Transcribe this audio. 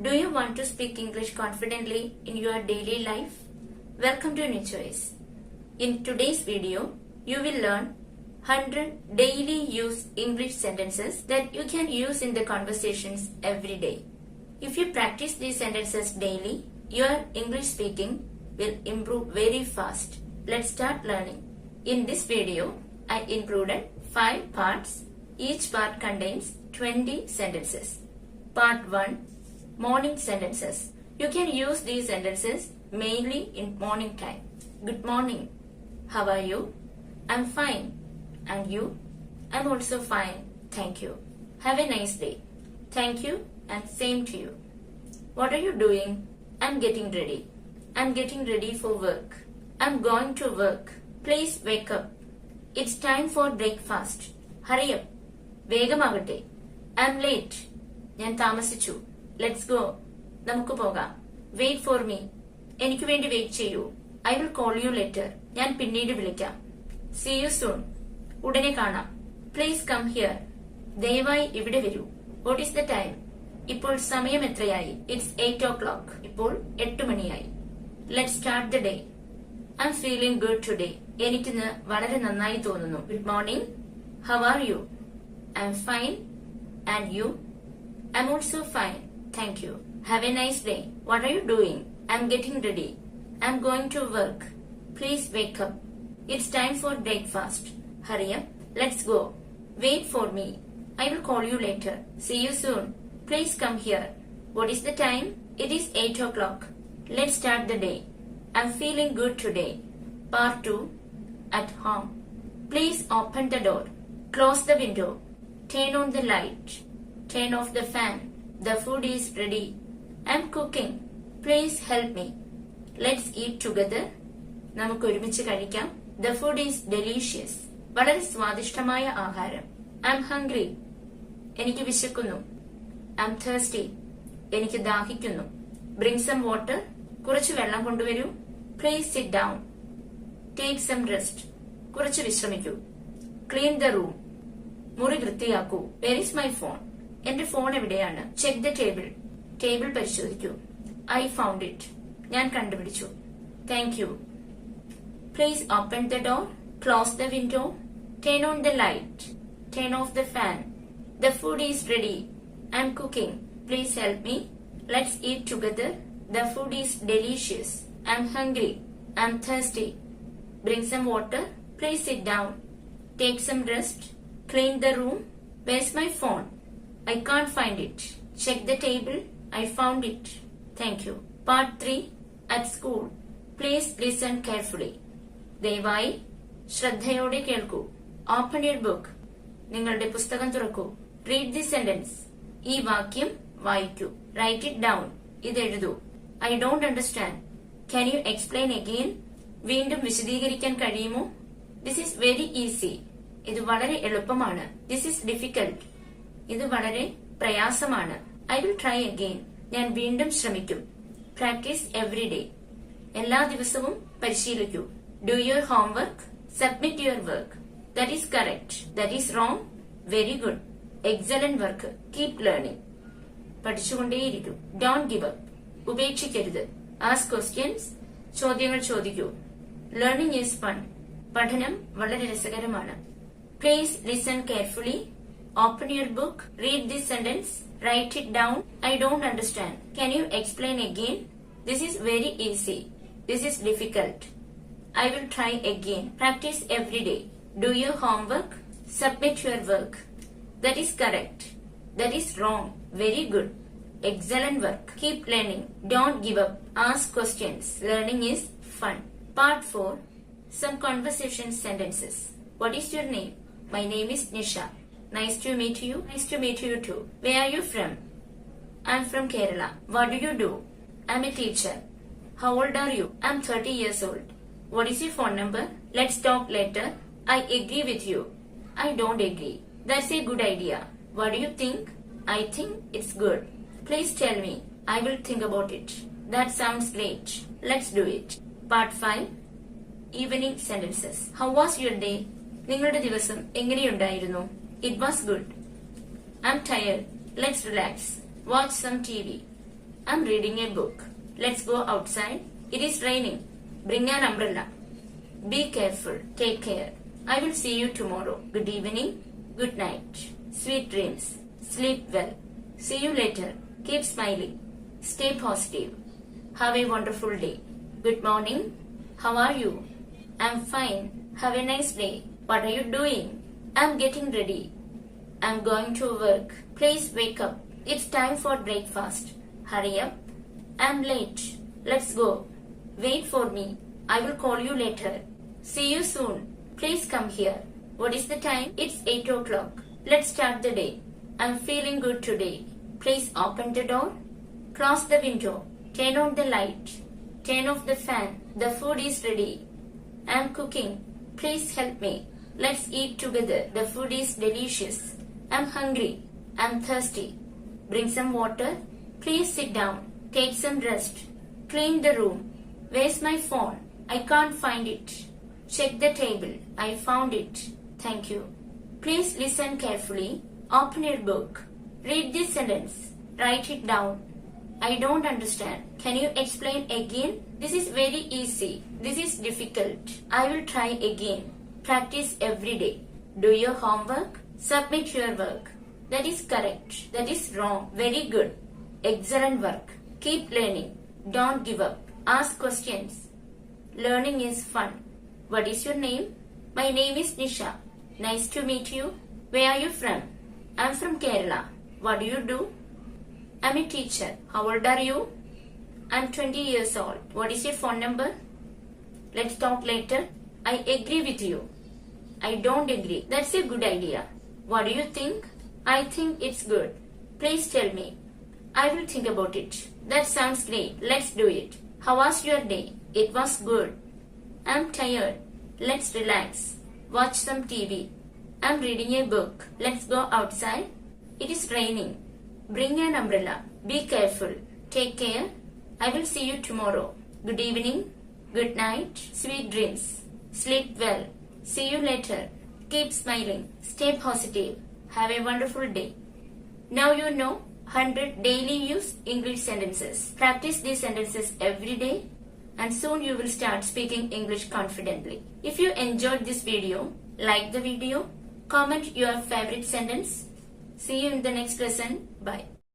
Do you want to speak English confidently in your daily life? Welcome to NewChoice. In today's video, you will learn 100 daily use English sentences that you can use in the conversations every day. If you practice these sentences daily, your English speaking will improve very fast. Let's start learning. In this video, I included 5 parts. Each part contains 20 sentences. Part 1. Morning sentences. You can use these sentences mainly in morning time. Good morning. How are you? I'm fine. And you? I'm also fine. Thank you. Have a nice day. Thank you and same to you. What are you doing? I'm getting ready. I'm getting ready for work. I'm going to work. Please wake up. It's time for breakfast. Hurry up. വേഗമാകട്ടെ. I'm late. ഞാൻ താമസിച്ചു. Let's go. നമുക്ക് പോകാം. Wait for me. എനിക്ക് വേണ്ടി wait ചെയ്യൂ. I will call you later. ഞാൻ പിന്നീട് വിളിക്കാം. See you soon. ഉടനെ കാണാം. Please come here. ദയവായി ഇവിടെ വരൂ. What is the time? ഇപ്പോൾ സമയം എത്രയായി? It's 8 o'clock. ഇപ്പോൾ 8 മണിയായി. Let's start the day. I'm feeling good today. എനിക്കിന്ന് വളരെ നന്നായി തോന്നുന്നു. Good morning. How are you? I'm fine. And you? I'm also fine. Thank you. Have a nice day. What are you doing? I'm getting ready. I'm going to work. Please wake up. It's time for breakfast. Hurry up. Let's go. Wait for me. I will call you later. See you soon. Please come here. What is the time? It is 8 o'clock. Let's start the day. I'm feeling good today. Part 2. At home. Please open the door. Close the window. Turn on the light. Turn off the fan. The food is ready. I'm cooking. Please help me. Let's eat together. നമുക്ക് ഒരുമിച്ച് കഴിക്കാം. The food is delicious. വളരെ സ്വാദിഷ്ടമായ ആഹാരം. I'm hungry. എനിക്ക് വിശക്കുന്നു. I'm thirsty. എനിക്ക് ദാഹിക്കുന്നു. Bring some water. കുറച്ച് വെള്ളം കൊണ്ടുവരൂ. Please sit down. Take some rest. കുറച്ച് വിശ്രമിക്കൂ. Clean the room. മുറി വൃത്തിയാക്കൂ. Where is my phone? എന്റെ ഫോൺ എവിടെയാണ്? Check the table. ടേബിൾ പരിശോധിക്കൂ. I found it. ഞാൻ കണ്ടുപിടിച്ചു. Thank you. Please open the door. Close the window. Turn on the light. Turn off the fan. The food is ready. I'm cooking. Please help me. Let's eat together. The food is delicious. I'm hungry. I'm thirsty. Bring some water. Please sit down. Take some rest. Clean the room. Where's my phone? I can't find it. Check the table. I found it. Thank you. Part 3. At school. Please listen carefully. ദയവായി ശ്രദ്ധയോടെ കേൾക്കൂ. Open your book. നിങ്ങളുടെ പുസ്തകം തുറക്കൂ. Read this sentence. ഈ വാക്യം വായിക്കൂ. Write it down. ഇത് എഴുതൂ. I don't understand. Can you explain again? വീണ്ടും വിശദീകരിക്കാൻ കഴിയുമോ? This is very easy. ഇത് വളരെ എളുപ്പമാണ്. This is difficult. ഇത് വളരെ പ്രയാസമാണ്. I will try again. ഞാൻ വീണ്ടും ശ്രമിക്കും. Practice every day. എല്ലാ ദിവസവും പരിശീലിക്കൂ. Do your homework. Submit your work. That is correct. That is wrong. Very good. Excellent work. Keep learning. പഠിച്ചുകൊണ്ടേയിരിക്കൂ. Don't give up. ഉപേക്ഷിക്കരുത്. Ask questions. ചോദ്യങ്ങൾ ചോദിക്കൂ. Learning is fun. പഠനം വളരെ രസകരമാണ്. Please listen carefully. Open your book. Read this sentence. Write it down. I don't understand. Can you explain again? This is very easy. This is difficult. I will try again. Practice every day. Do your homework. Submit your work. That is correct. That is wrong. Very good. Excellent work. Keep learning. Don't give up. Ask questions. Learning is fun. Part 4. Some conversation sentences. What is your name? My name is Nisha. Nice to meet you. Nice to meet you too. Where are you from? I'm from Kerala. What do you do? I'm a teacher. How old are you? I'm 30 years old. What is your phone number? Let's talk later. I agree with you. I don't agree. That's a good idea. What do you think? I think it's good. Please tell me. I will think about it. That sounds great. Let's do it. Part 5. Evening sentences. How was your day? നിങ്ങളുടെ ദിവസം എങ്ങനെയുണ്ടായിരുന്നു? It was good. I'm tired. Let's relax. Watch some TV. I'm reading a book. Let's go outside. It is raining. Bring an umbrella. Be careful. Take care. I will see you tomorrow. Good evening. Good night. Sweet dreams. Sleep well. See you later. Keep smiling. Stay positive. Have a wonderful day. Good morning. How are you? I'm fine. Have a nice day. What are you doing? I'm getting ready. I'm going to work. Please wake up. It's time for breakfast. Hurry up. I'm late. Let's go. Wait for me. I will call you later. See you soon. Please come here. What is the time? It's 8 o'clock. Let's start the day. I'm feeling good today. Please open the door. Close the window. Turn on the light. Turn off the fan. The food is ready. I'm cooking. Please help me. Let's eat together. The food is delicious. I'm hungry. I'm thirsty. Bring some water. Please sit down. Take some rest. Clean the room. Where's my phone? I can't find it. Check the table. I found it. Thank you. Please listen carefully. Open your book. Read this sentence. Write it down. I don't understand. Can you explain again? This is very easy. This is difficult. I will try again. Practice every day. Do your homework. Submit your work. That is correct. That is wrong. Very good. Excellent work. Keep learning. Don't give up. Ask questions. Learning is fun. What is your name? My name is Nisha. Nice to meet you. Where are you from? I'm from Kerala. What do you do? I'm a teacher. How old are you? I'm 20 years old. What is your phone number? Let's talk later. I agree with you. I don't agree. That's a good idea. What do you think? I think it's good. Please tell me. I will think about it. That sounds great. Let's do it. How was your day? It was good. I'm tired. Let's relax. Watch some TV. I'm reading a book. Let's go outside. It is raining. Bring an umbrella. Be careful. Take care. I will see you tomorrow. Good evening. Good night. Sweet dreams. Sleep well. See you later. Keep smiling. Stay positive. Have a wonderful day. Now you know 100 daily use English sentences. Practice these sentences every day and soon you will start speaking English confidently. If you enjoyed this video, like the video, comment your favorite sentence. See you in the next lesson. Bye.